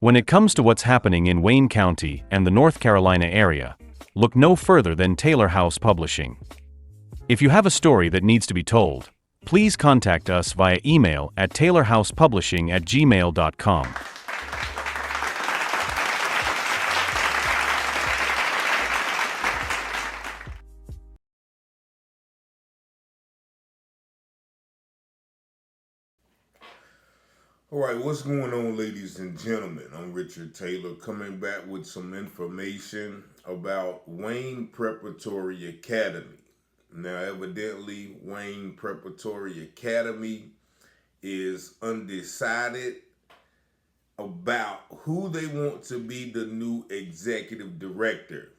When it comes to what's happening in Wayne County and the North Carolina area, look no further than Taylor House Publishing. If you have a story that needs to be told, please contact us via email at taylorhousepublishing@gmail.com. All right, what's going on, ladies and gentlemen? I'm Richard Taylor, coming back with some information about Wayne Preparatory Academy. Now, evidently, Wayne Preparatory Academy is undecided about who they want to be the new executive director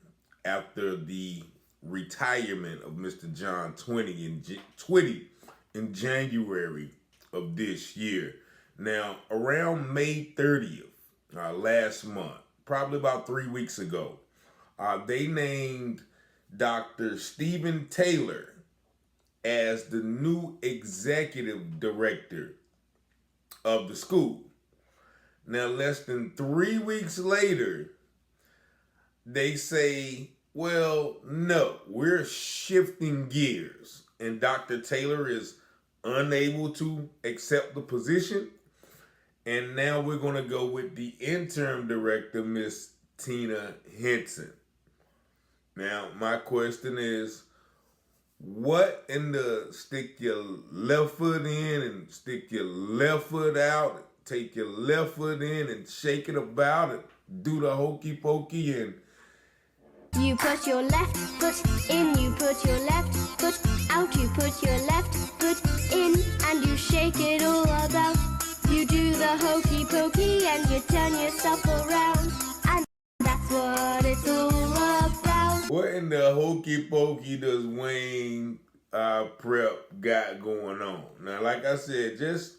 after the retirement of Mr. John Twitty in January of this year. Now, around May 30th, last month, probably about 3 weeks ago, they named Dr. Stephen Taylor as the new executive director of the school. Now, less than 3 weeks later, they say, well, no, we're shifting gears, and Dr. Taylor is unable to accept the position. And now we're going to go with the interim director, Miss Tina Henson. Now, my question is, what in the stick your left foot in and stick your left foot out, take your left foot in and shake it about and do the hokey pokey and you put your left foot in, you put your left foot out, you put your left foot in and you shake it all about. You do the hokey pokey and you turn yourself around, and that's what it's all about. What in the hokey pokey does Wayne Prep got going on? Now, like I said, just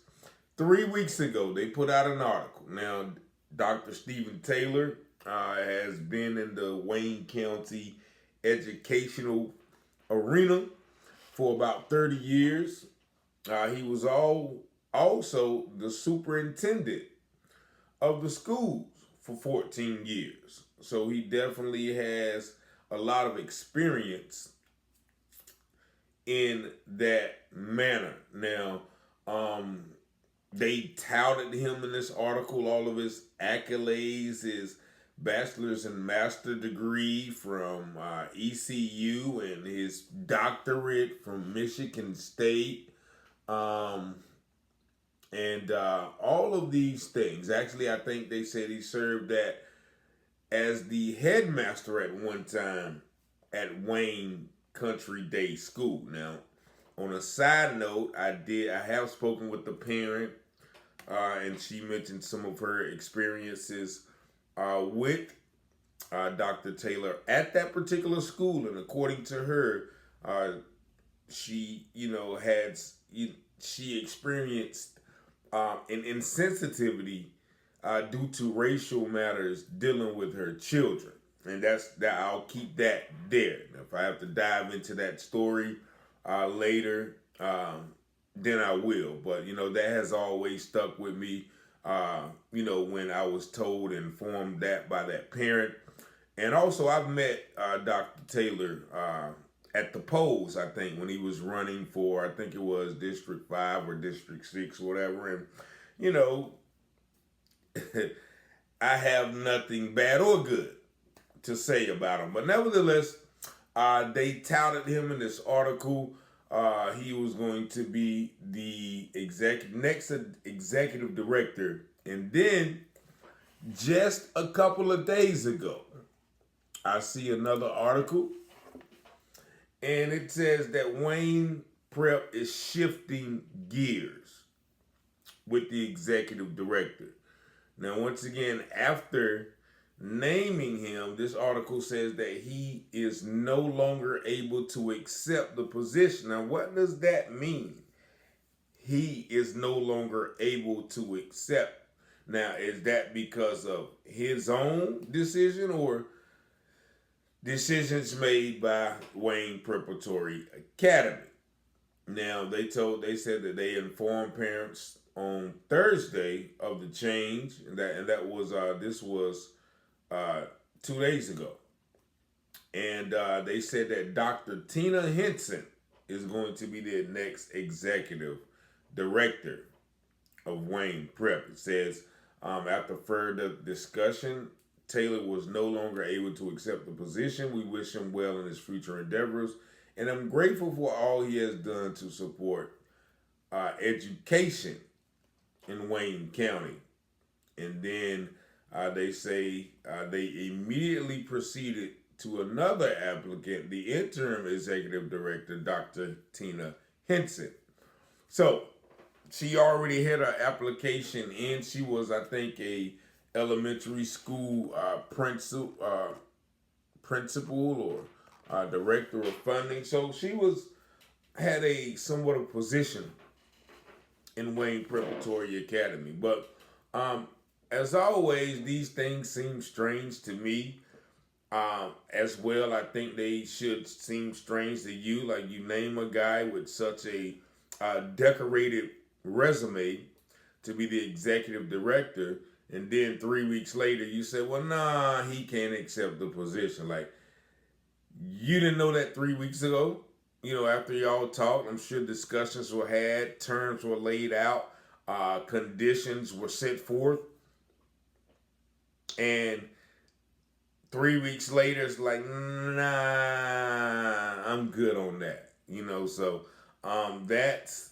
3 weeks ago, they put out an article. Now, Dr. Stephen Taylor has been in the Wayne County educational arena for about 30 years. He was also the superintendent of the schools for 14 years. So he definitely has a lot of experience in that manner. Now, they touted him in this article, all of his accolades, his bachelor's and master degree from ECU and his doctorate from Michigan State. And all of these things. Actually, I think they said he served as the headmaster at one time at Wayne Country Day School. Now, on a side note, I have spoken with the parent, and she mentioned some of her experiences with Dr. Taylor at that particular school. And according to her, she experienced an insensitivity due to racial matters dealing with her children. And that I'll keep that there. Now, if I have to dive into that story later, then I will. But, that has always stuck with me, when I was told and informed that by that parent. And also, I've met Dr. Taylor at the polls, I think, when he was running for, I think it was District 5 or District 6 or whatever. And, I have nothing bad or good to say about him. But nevertheless, they touted him in this article. He was going to be the next executive director. And then, just a couple of days ago, I see another article. And it says that Wayne Prep is shifting gears with the executive director. Now, once again, after naming him, this article says that he is no longer able to accept the position. Now, what does that mean? He is no longer able to accept. Now, is that because of his own decision or decisions made by Wayne Preparatory Academy? Now, they said that they informed parents on Thursday of the change, and that was this was 2 days ago, and they said that Dr. Tina Henson is going to be the next executive director of Wayne Prep. It says after further discussion, Taylor was no longer able to accept the position. We wish him well in his future endeavors, and I'm grateful for all he has done to support education in Wayne County. And then they say they immediately proceeded to another applicant, the interim executive director, Dr. Tina Henson. So she already had her application in. She was, I think, a elementary school principal or director of funding. So she had a somewhat of position in Wayne Preparatory Academy. But as always, these things seem strange to me. As well, I think they should seem strange to you. Like, you name a guy with such a decorated resume to be the executive director, and then 3 weeks later you say, well, nah, he can't accept the position. Like, you didn't know that 3 weeks ago? You know, after y'all talked, I'm sure discussions were had, terms were laid out, conditions were set forth, and 3 weeks later, it's like, nah, I'm good on that. You know, so that's,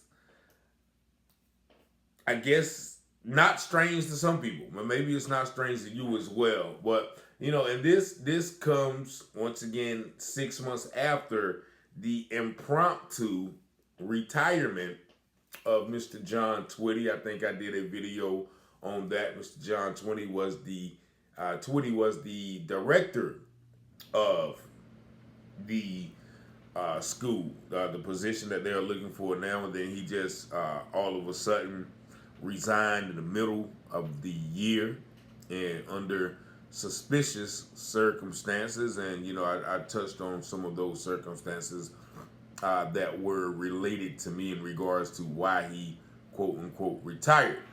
I guess, not strange to some people, but maybe it's not strange to you as well. But, you know, and this comes, once again, 6 months after the impromptu retirement of Mr. John Twitty. I think I did a video on that. Mr. John Twitty was the director of the school, the position that they're looking for now, and then he just all of a sudden resigned in the middle of the year and under suspicious circumstances. And, you know, I touched on some of those circumstances that were related to me in regards to why he, quote unquote, retired.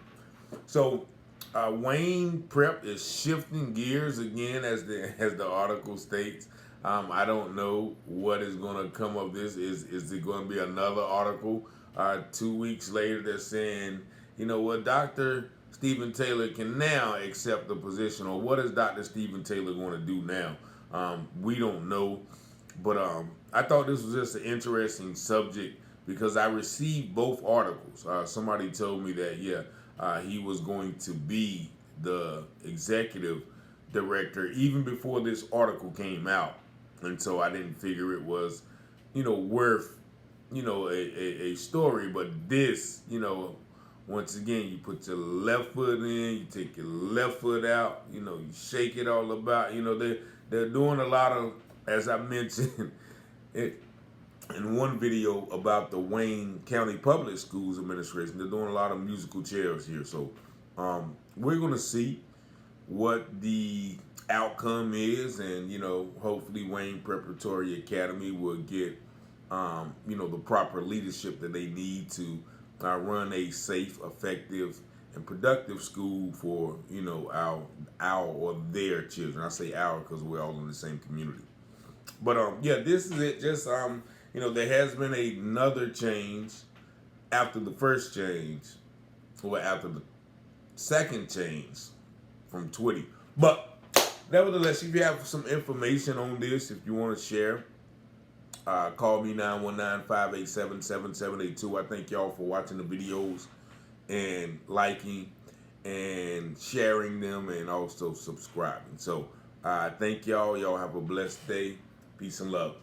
So Wayne Prep is shifting gears again, as the article states. I don't know what is going to come of this. Is it going to be another article 2 weeks later that's saying, you know what, Dr. Stephen Taylor can now accept the position, or what is Dr. Stephen Taylor going to do now? We don't know. But I thought this was just an interesting subject because I received both articles. Somebody told me that, he was going to be the executive director even before this article came out. And so I didn't figure it was, worth, a story. But this, once again, you put your left foot in, you take your left foot out, you shake it all about. They're doing a lot of, as I mentioned in one video about the Wayne County Public Schools Administration, they're doing a lot of musical chairs here. So we're going to see what the outcome is, and hopefully Wayne Preparatory Academy will get the proper leadership that they need to run a safe, effective, and productive school for our or their children. I say our because we're all in the same community. But this is it. Just there has been another change after the first change, or after the second change from Twitty. But nevertheless, if you have some information on this, if you want to share, call me 919-587-7782. I thank y'all for watching the videos and liking and sharing them, and also subscribing. So thank y'all. Y'all have a blessed day. Peace and love.